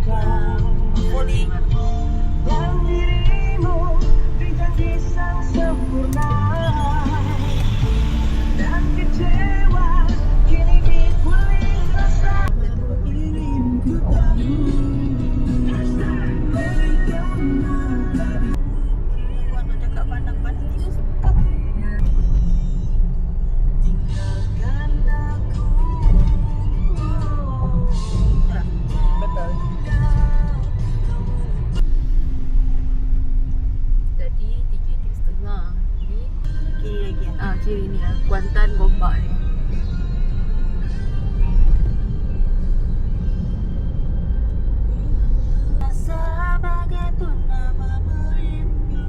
Hopefully. Dan dirimu dijanji sang sempurna, dan kecewa kini dipulih rasa. Ingin ku tahu orang cakap pandang-pandang tiba suka. Tinggalkan aku. Betul. Tadi 3.5 ni Kiri lagi ya. kiri ni lah Kuantan Gombak ni. Rasa bagaikan nama merindu,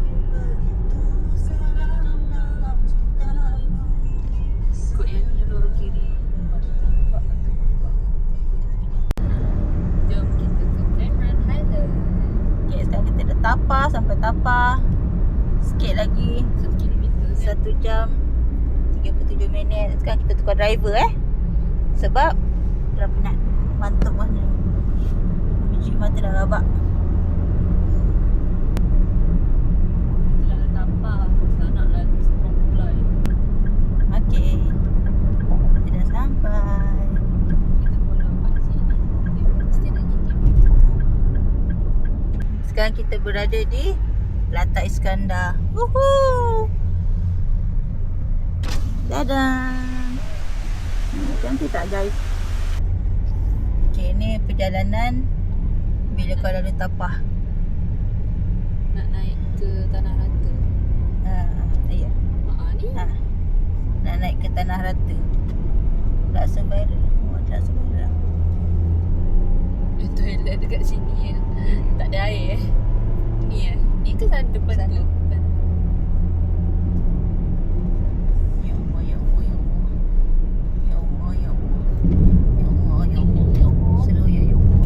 begitu seram dalam cintamu. Ikut yang ni lorong kiri. Jom kita ke Cameron Highland. Okay, sekarang kita dah Tapa, sampai Tapa. Sikit lagi 1 kilometer 1 jam 37 minit. Sekarang kita tukar driver sebab dah penat, mantuk mana. Biji mata dah rabak. Kita dah tapak. Tak nak lalu sebelum mulai. Okay, kita dah sampai. Kita follow kat sini. Dia mesti nak nyikim. Sekarang kita berada di Latak Iskandar. Woohoo! Dadah. Cantik tak guys? Okay, ni perjalanan bila kau lalu Tapah. Nak naik ke Tanah Rata. Ya. Ni Nak naik ke Tanah Rata. Laksa Viral. Laksa Viral. toilet dekat sini ya. Tak ada air Ni Ni ke sana depan Sana. tu? Depan. Ya Allah, ya Allah, ya Allah. Ya Allah, ya Allah. Ya Allah, ya Allah, ya Allah. Slow ya, ya Allah.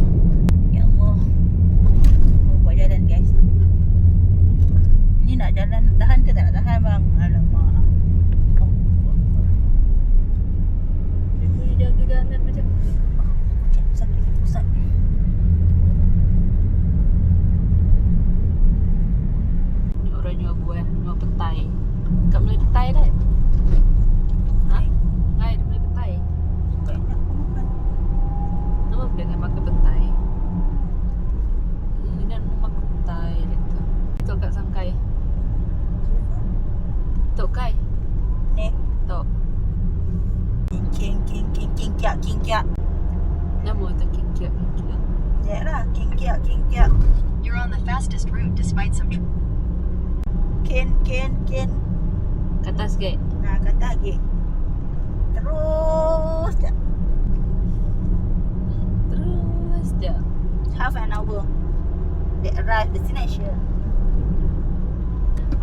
Ya Allah. Oh, buat jalan guys. Ni nak jalan tahan ke tak nak tahan bang? Alamak. Oh, Dia boleh jaga jalan macam sakit pusat. ni orang jual buah, jual petai. Kat Melayu petai kan? Ha? Hai, dia Melayu petai. Banyak aku makan. Nama dengan makan petai. Ini nak makan petai dekat. Tok kat Sangkai. Tok Kai. Ni. Tok. King kiak. Nama tu kingkiak. Ya lah, king kiak. You're on the fastest route despite some Ken. Kat atas sikit. Nah, kata lagi. Terus je. Terus je. Half an hour. They arrive destination.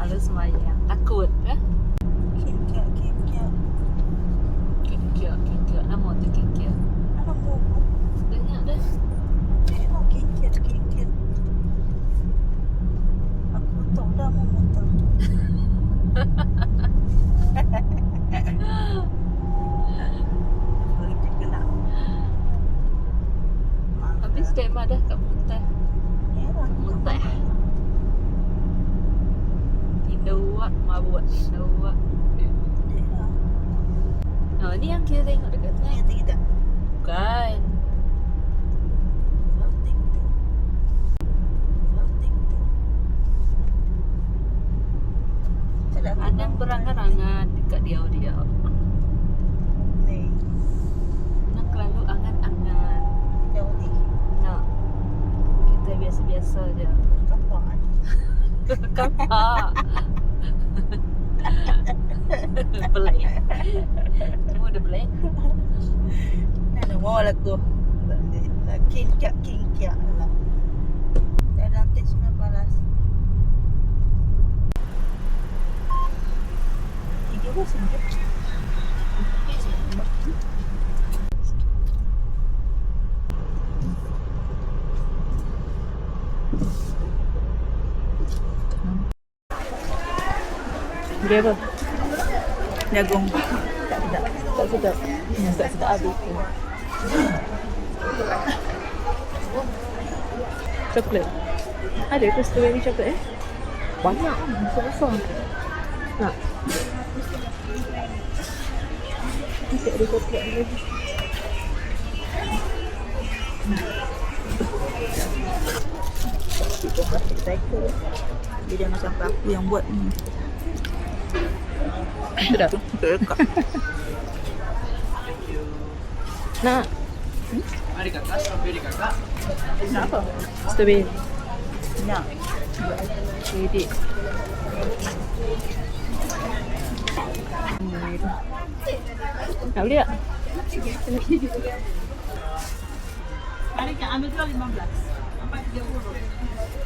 Ada semayang. Takut ke? King kiak. Kingkiak. Nama tu kingkiak. Apa mu? Banyak dah. Oh, king kiak. Aku tahu dah mu motor. Boleh gelap. Habis dah mak dah kat Muntah. Ya lah. Muntah. Tinawak mabuk. Tinawak. Oh, ni yang kita tengok dekat Ni sana. yang tinggi tak? Bukan. Floating tu. Sedap. Ada yang berangan-angan dekat dia. Ni. Nak lalu angan-angan. Jauh ni. Nak. Kita biasa-biasa je. Kapan? Kapak. Pelik. Semua dah pelik. Mana mau laku? King kiak lah. Advantage na palas. Tiga ko sendiri. Dia apa? Jagung. Tak sedap. Tak sedap. Tak sedap habis tu. Coklat. Ada ke strawberry coklat Banyak. Besar-besar. Nak? Masih ada coklat lagi. Kita plastik cycle. Dia jangan sampai aku yang buat ni. Sedap. Dekat. Nak? Ada kakak, strawberry kakak. Kenapa? Strawberry. Nak. Sedih. Nak beli tak? Hari kan ambil tu 15.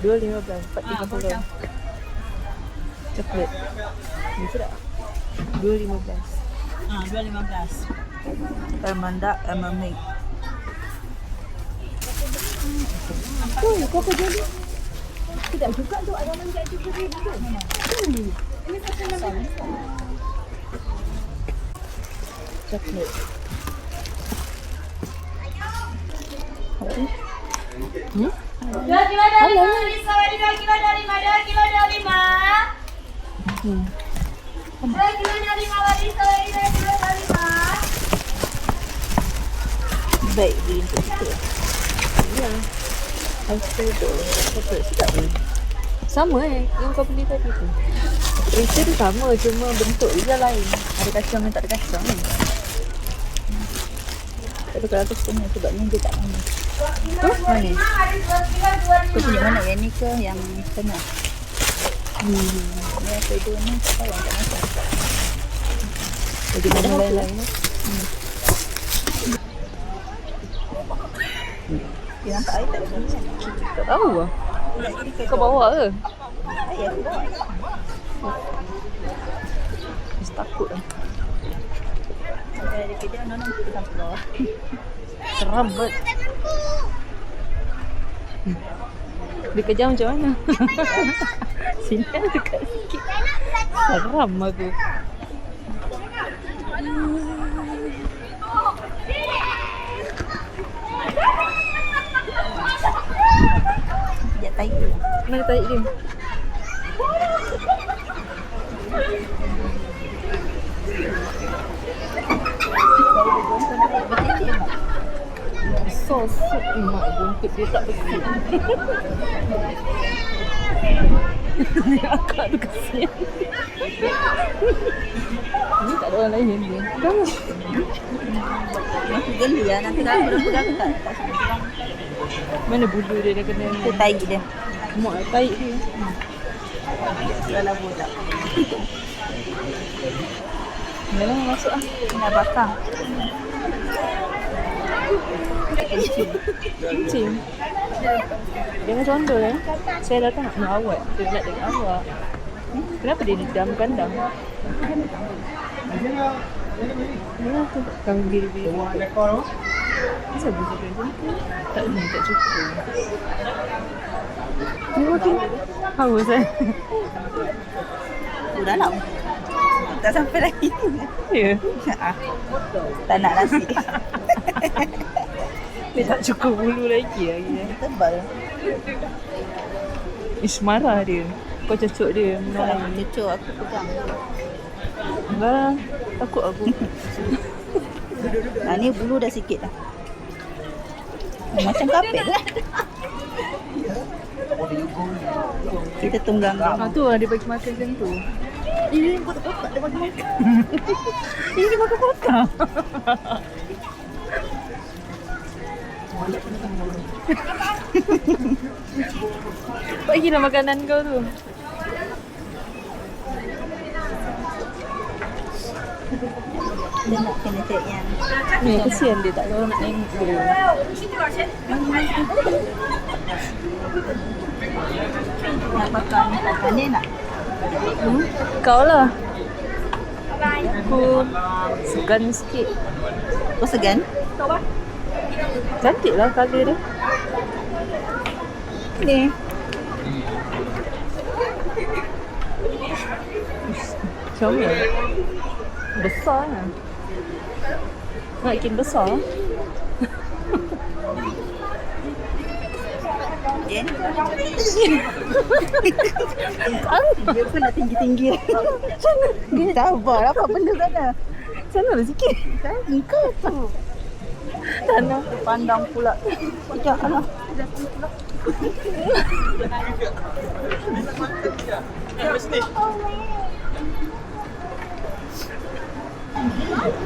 2.15, 4.30. Coklat. Ni sedap. 2.15. 2.15. Almanda, almond milk. Oh, kau kerja ni. Sedap juga tu. Ada orang jadi kerja tu. Ini pasal nama. Coklat. Hmm? Dua kilo dari sorry, 2 kilo dari 5, 2 kilo dari 5. 2 kilo dari 5 dari sorry, 2 kilo dari 5. Baik, beli untuk kita. Ya. Aku tu coklat sedap ni. Sama yang kau beli tadi tu. Rasa tu sama, cuma bentuk je lain. Ada kacang yang tak ada kacang ni. Tapi kalau aku setengah sebabnya dia tak mana. Mana? Kau tunjuk mana? Yang ni ke yang tengah? Yang kedua ni tak tahu yang tak masak. Jadi mana lain-lain ni? Dia nampak air tak ada minyak. Tak tahu lah. Kau bawa ke? Air aku bawa. Mesti takut lah. Sampai ada kedai, Nona kita sampai bawah. Seram bet. Dia kejar macam mana? Sini kan dekat sikit. Seram aku. Sekejap tarik dia. Mana tarik dia? Sos mak buntut dia tak bersih. Ni akak tu kasihan. Ni tak ada orang lain dia. Kamu Aku geli lah. Nanti kalau aku dah pegang tak mana bulu dia dah kena kita tarik dia. mak tarik dia. Dalam budak. Yalah masuk ah. Nak bakar. Kencing. Jangan condol Saya datang nak merawat. Dia nak dengan awak. Kenapa dia dam kandang? Yalah tu. Kami biri-biri. Kenapa busuk dia macam tu? Tak ni, tak cukup. Ni makin haus Tu dalam. Tak sampai lagi. Ya. Tak nak nasi. Dia tak cukup bulu lagi. Tebal. Ish marah dia. Kau cucuk dia. Kalau cucuk aku pegang. Enggak. Takut aku. Ni bulu dah sikit dah. Macam kapet lah. Kita tunggang dia. Tu lah dia bagi makan macam tu. Ini kotak-kotak dia bagi makan. Ini kotak-kotak. Bagilah makanan kau tu. Dia nak kena cek yang Ni kesian dia tak tahu nak tengok dia. nak bakar ni nak. Kau lah. Aku segan sikit. Kau segan? Cantik lah colour dia. Ni. Comel. Besar lah. Makin besar. Dia ni dia pun nak tinggi-tinggi. Dia sabar apa benda sana. Sana lah sikit. Engkau tu. Sana. Pandang pula. Sekejap lah.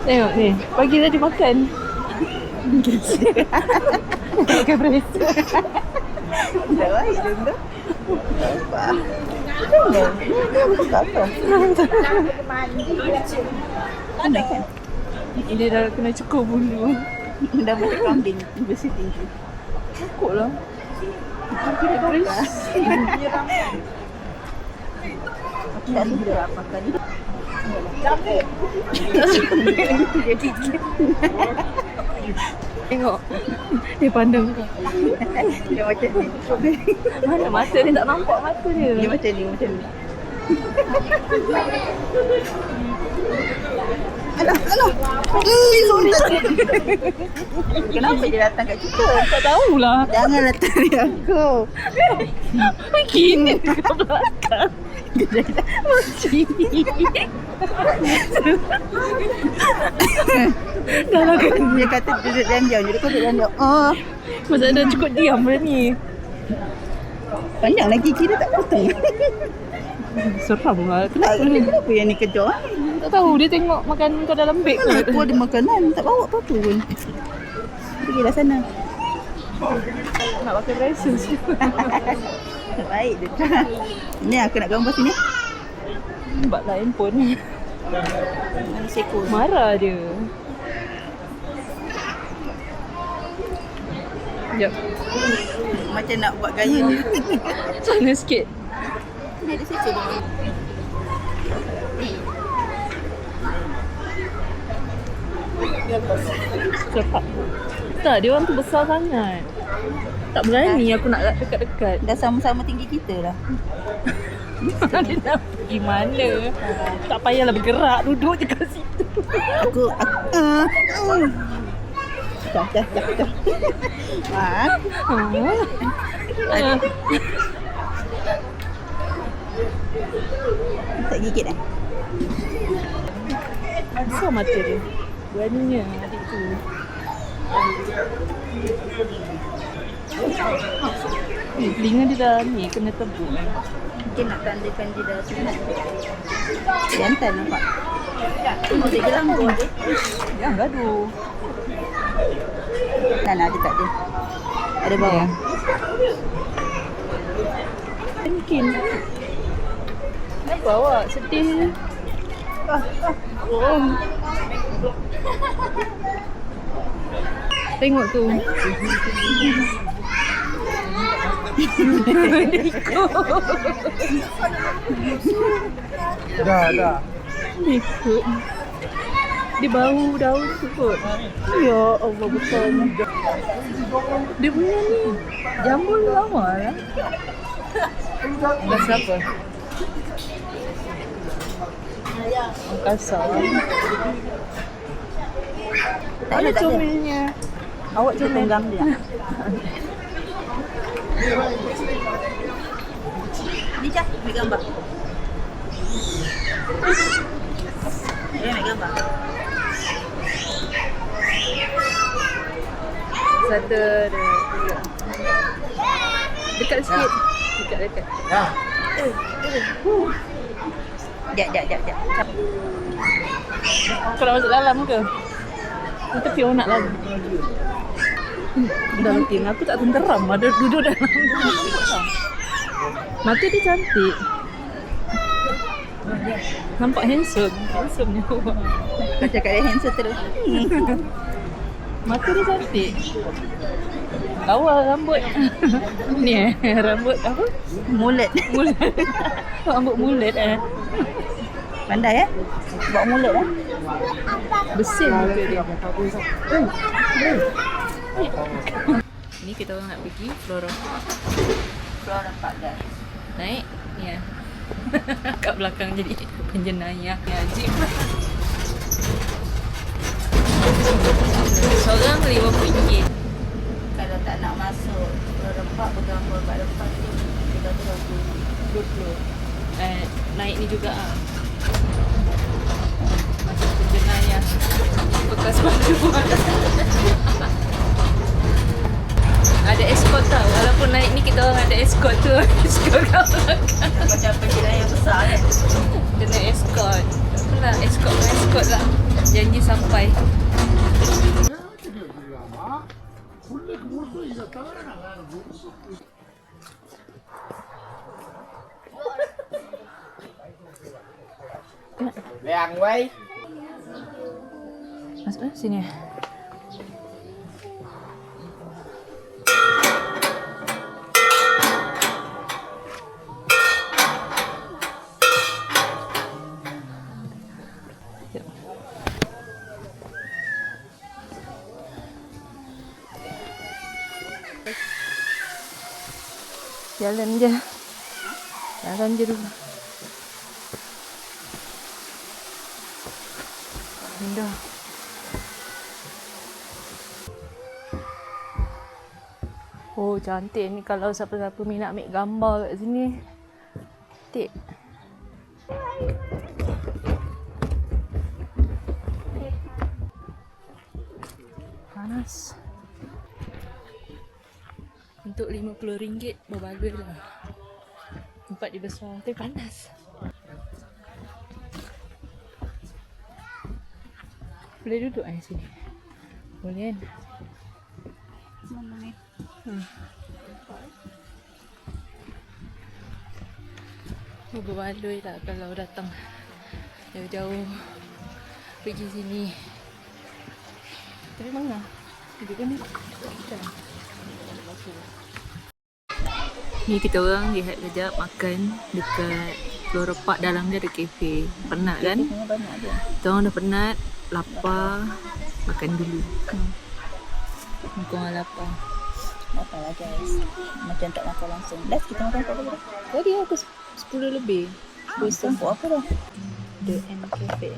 Tengok ni. Pagi tadi makan. Makan berasa. Dah baik dia tu. Apa? Dia buka apa? Mana kan? Dia dah kena cukur bulu. Dah macam kambing bersih tinggi. Cukup lah. Kira berapa? Tak suka apa kali. Tengok. Dia pandang kau. Dia macam ni. Mana mata dia tak nampak mata dia. Dia macam ni, macam ni. Alah. Sorry. Kenapa dia datang kat kita? Tak tahulah. Janganlah tarik aku. Begini ke belakang. Dah lah kan. Dia kata duduk ranjau. Jadi kau duduk ranjau. Oh. Masa dah cukup diam dah ni. Panjang lagi kira tak potong. Seram lah. Kenapa yang ni kejar? Tak tahu dia tengok makan kau dalam beg Mana ke. aku ada makanan. Tak bawa apa-apa pun. Pergilah sana. Nak pakai braces. Baik dia. Ni aku nak gambar sini. Nampak lah handphone. Mana seko? Marah dia. Sekejap. Macam nak buat gaya ni. Sana sikit. Ni ada seko bawah. Cepat. Tak, dia orang tu besar sangat. Tak berani aku nak dekat-dekat. Dah sama-sama tinggi kita lah. Dia nak pergi mana? Tak payahlah bergerak, duduk je kat situ. Aku Dah. Tak gigit eh? Besar mata dia. Beraninya adik tu. Telinga dia dah ni kena tebuk. Mungkin nak tandakan dia dah sunat. Jantan nampak. Tengok dia gelanggur dia. Jangan gaduh. Ada tak dia? Ada bawah. Mungkin. Kenapa awak sedih? Oh. Tengok tu. Dah. Ikut. Dia bau daun tu kot. Ya Allah besarnya. Dia punya ni jambul lama lah. Dah siapa? Kasar. Tak Mana ada. comelnya? Awak Dia comel. tunggang dia. Ni Cah, ambil gambar. Dia ambil gambar. Satu, dua, dekat sikit. Dekat. Jap. Kau nak masuk dalam ke? Ni tepi orang nak lagi. Dah letih. Aku tak tenteram. Ada duduk dalam. Mata dia cantik. Nampak handsome. Handsome-nya awak. Kau cakap dia handsome terus. Mata dia cantik. Lawa rambut. Ni rambut apa? Mulut. Mulut. Rambut mulut Pandai Bawa mulut Besin muka dia. Ni kita orang nak pergi Flora. Flora nampak dah. Naik ni kat belakang jadi penjenayah jeep. Seorang RM50. Kalau tak nak masuk Flora Park bergambar kat naik ni juga ah. Macam jenayah bekas baju. Ada escort tau. Walaupun naik ni kita orang ada escort tu. Escort kat belakang. Macam perjalanan yang besar kan. Kena escort. Apalah, escort lah. Janji sampai. Vàng quay. Masuk sini. Jalan je. Jalan je dulu. Indah. Oh, cantik ni kalau siapa-siapa minat ambil gambar kat sini. Cantik. Panas. Untuk RM50 berbaloi lah. Tempat dia besar tapi panas. Boleh duduk kat sini? Boleh kan? Mana ni? Berbaloi lah kalau datang jauh-jauh pergi sini. Tapi mana? Duduk kan ni? Ni kita orang lihat kejap makan dekat Flora Park. Dalam dia ada kafe. Penat kan? Memang banyak dia. Kita orang dah penat, lapar, makan dulu. Muka orang lapar. Makan lah guys. Macam tak makan langsung. Last kita makan apa lagi? Tadi aku 10 lebih. Bosan buat apa dah? The M Cafe.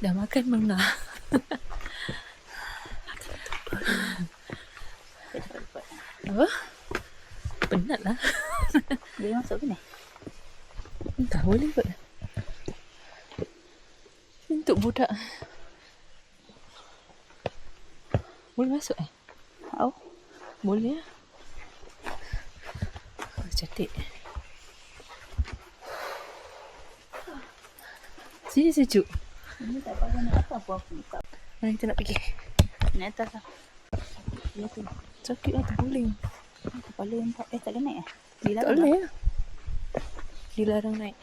Dah makan mengah. Apa? Penat lah. Boleh masuk ke ni? Entah boleh kot. Untuk budak. Boleh masuk Oh. Boleh lah. Oh, cantik. Sini sejuk. Ini tak apa nak apa aku buka. Mana kita nak pergi? Ni atas lah. Ya tu. Sakit lah terguling. Kepala empat. Tak boleh naik Tak boleh lah. Dilarang naik.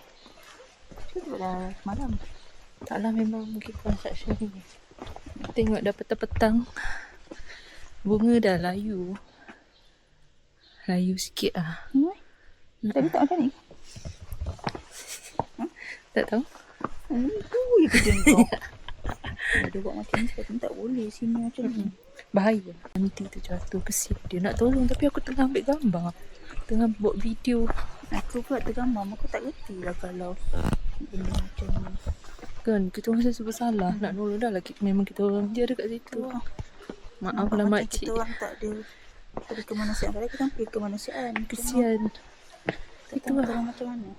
Tu dah malam. Taklah, memang mungkin construction ni. Tengok dah petang-petang. Bunga dah layu. Layu sikit lah. Tadi tak makan ni? Tak tahu? Itu je kerja kau. Dia buat macam ni sebab tak boleh sini macam ni. Bahaya. Nanti tu jatuh, kesian dia nak tolong tapi aku tengah ambil gambar. Tengah buat video. Aku buat tergambar, aku tak kerti lah kalau benda macam ni. Kan, kita orang rasa bersalah. Nak nolong dah lah. Memang kita orang je ada kat situ. Maaf lah makcik. Kita orang tak ada pergi kemanusiaan. Kadang kita pergi kemanusiaan. Kesian. Tak tahu orang macam mana.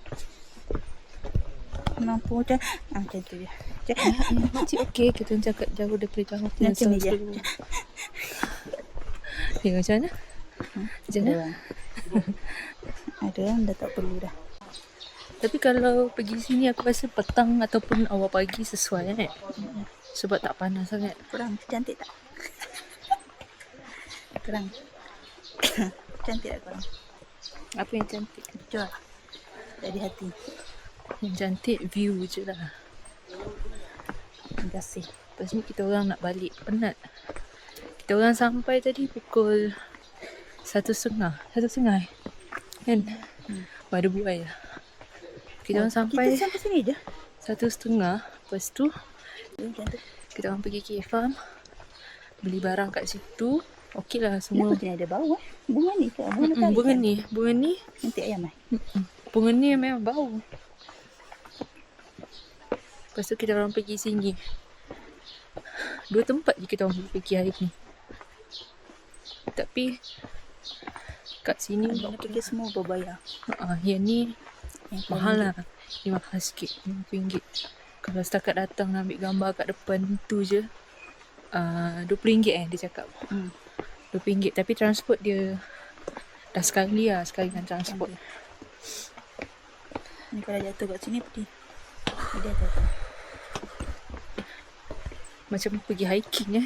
Mampu macam macam tu je. Makcik okey. Kita orang cakap jauh daripada jauh. Macam ni je. Ya, macam mana? Macam mana? Ada orang dah tak perlu dah. Tapi kalau pergi sini aku rasa petang ataupun awal pagi sesuai kan? Sebab tak panas sangat. Kurang cantik tak? Kurang. Cantik tak kurang? Apa yang cantik? Jual. Dari hati. Yang cantik view je lah. Terima kasih. Lepas ni kita orang nak balik. Penat. Kita orang sampai tadi pukul 1:30. 1:30 kan? Pada buai lah. Kita orang sampai Kita sampai sini je. 1:30. Lepas tu Macam tu. kita orang pergi K-Farm, beli barang kat situ. Okey lah Kenapa semua. kena ada bau Bunga ni ke? Bunga matahari Bunga kan? ni. Bunga ni. Nanti ayam Bunga ni memang bau. Lepas tu kita orang pergi sini. 2 tempat je kita orang pergi hari ni. Tapi kat sini Yang pergi semua berbayar. yang ni Yang mahal lah. Dia mahal sikit. RM50. Kalau setakat datang nak ambil gambar kat depan tu je RM20 dia cakap. RM20. Tapi transport dia dah sekali dengan transport. Ni kalau jatuh kat sini pedih. Dia jatuh. Macam pergi hiking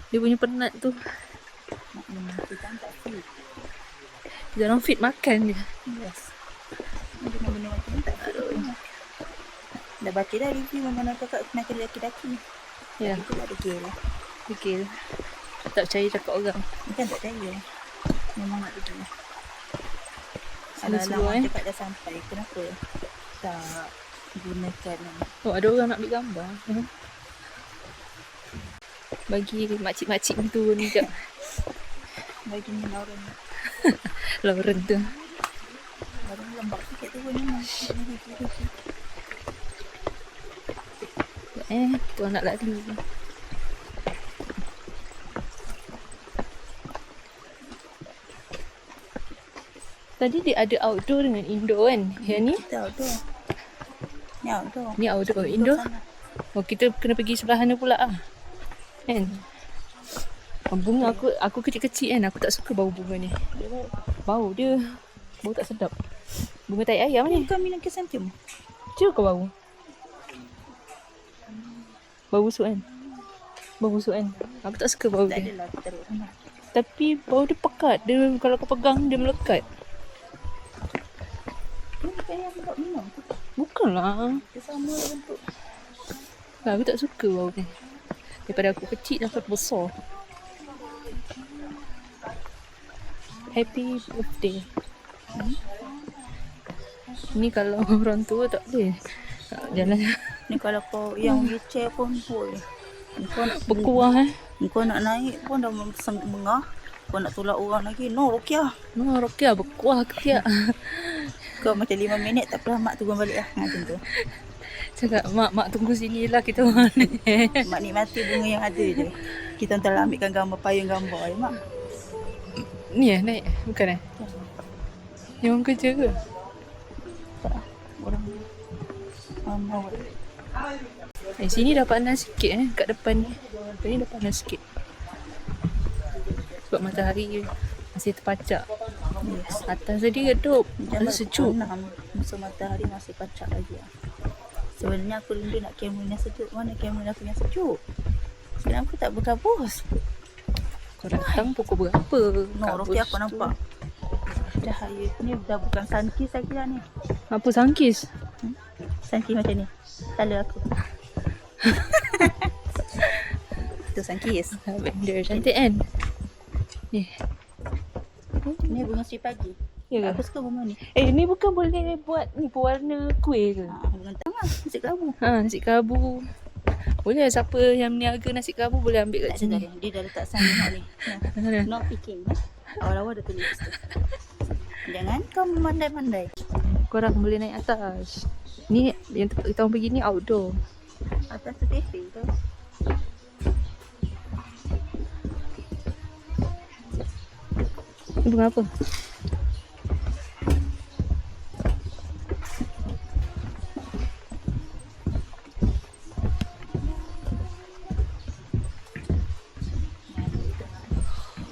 Dia punya penat tu. Kita tak fit. Kita orang fit makan je. Yes. Benda-benda macam ni tak fit. Dah baca dah review mana kakak kena kena daki-daki. Ya, Itu ada gel lah. fikir. Tak percaya cakap orang. Bukan tak percaya. Memang nak pergi. Seru-seru, Alang-alang cakap dah sampai. Kenapa tak gunakan Oh, ada orang nak ambil gambar. Bagi makcik-makcik tu ni jap. bagi ni Lauren. Lauren tu. Lauren lembab sikit tu pun memang. Tu anak lalu. Tadi dia ada outdoor dengan indoor kan? Yang ni? Kita outdoor. Ni outdoor. Ni outdoor. Indoor? sana. Oh, kita kena pergi sebelah sana pula lah. Kan? Bunga aku kecil-kecil kan. Aku tak suka bau bunga ni. Bau dia. Bau tak sedap. Bunga tai ayam ni. Bukan minum kesantium. Cuba kau bau. Bau busuk kan? Bau busuk kan? Aku tak suka bau Tak dia. adalah kita taruh sana. Tapi bau dia pekat. Dia kalau kau pegang dia melekat. Ni bukan yang buat minum tu. Bukanlah. Dia sama bentuk. Aku tak suka bau ni. Daripada aku kecil dah sampai besar. Happy birthday. Ni kalau orang tua tak boleh. Jalan Ni kalau kau yang wheelchair pun boleh. Ni kau nak berkuah ni kau nak naik pun dah mengah. Kau nak tolak orang lagi. No, Rokia. No, Rokia berkuah ketiak. Kau macam 5 minit tak apalah mak turun balik lah. Macam tu. Cakap mak tunggu sini lah kita orang ni. Mak nikmati bunga yang ada je. Kita hantar ambilkan gambar, payung gambar ya mak. Ni naik? Bukan Ni orang kerja ke? Tak lah. Orang mau. Sini dah panas sikit kat depan ni. Depan ni dah panas sikit. Sebab matahari masih terpacak. Yes. Atas tadi redup. Ada sejuk. Masa matahari masih pacak lagi lah. Sebenarnya aku rindu nak kamera yang sejuk. Mana kamera aku yang sejuk? Sekarang aku tak berkabus. Kau datang pukul berapa? No, Rokia aku nampak. Cahaya ni dah bukan sunkis lagi lah ni. Apa sangkis? Sunkis macam ni. Tala aku. Itu sunkis. Benda cantik kan? Ni. Ni bunga sri pagi. Ya ke? Aku suka bunga ni. Ni bukan boleh buat ni pewarna kuih ke? Bunga tengah. Nasi kelabu. Nasi kelabu. Boleh lah, siapa yang meniaga nasi kelabu boleh ambil kat Tak sini. sedar dia dah letak sign ni. Mana? No picking. Awal-awal dah tulis tu. Jangan kau memandai-mandai. Korang boleh naik atas. Ni yang tempat kita orang pergi ni outdoor. Atas tu cafe tu. Ni bunga apa?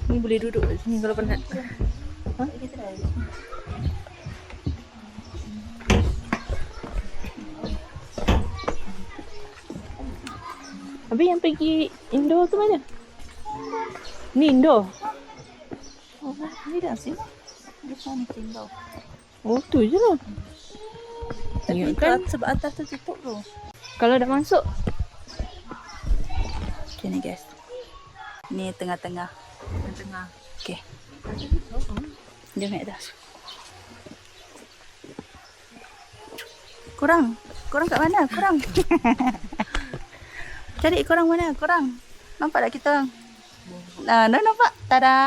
Ni boleh duduk kat sini kalau penat. Kita dah. Habis yang pergi indoor tu mana? Ni indoor. Oh, ni dah sini. Dia sana tinggal. Oh tu je lah. Tapi Ya, kan kan? sebab atas tu tutup tu. Kalau dah masuk. Okay ni guys. Ni tengah-tengah. Tengah. Okay. Jom naik atas. Korang kat mana? Korang. Cari korang mana? Korang. Nampak tak kita orang? Nah, nampak? Tada!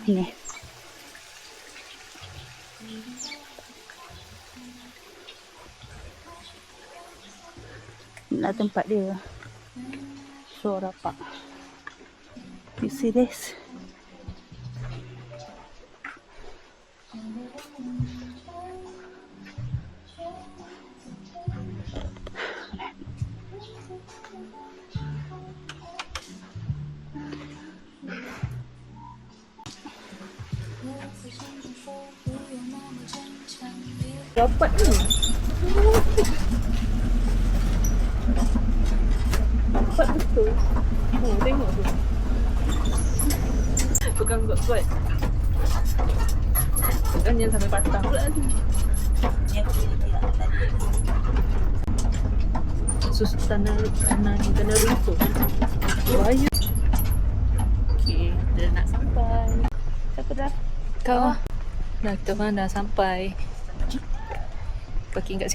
Ini. Inilah tempat dia. So rapat. You see this? Rapat ni. Rapat betul. Oh, tengok tu. Bukan buat-buat. Bukan yang sampai patah pula tu. Susu tanah runtuh. Bahaya. Okay, dah nak sampai. Siapa dah? Kau. Dah, kita orang dah sampai. Parking kat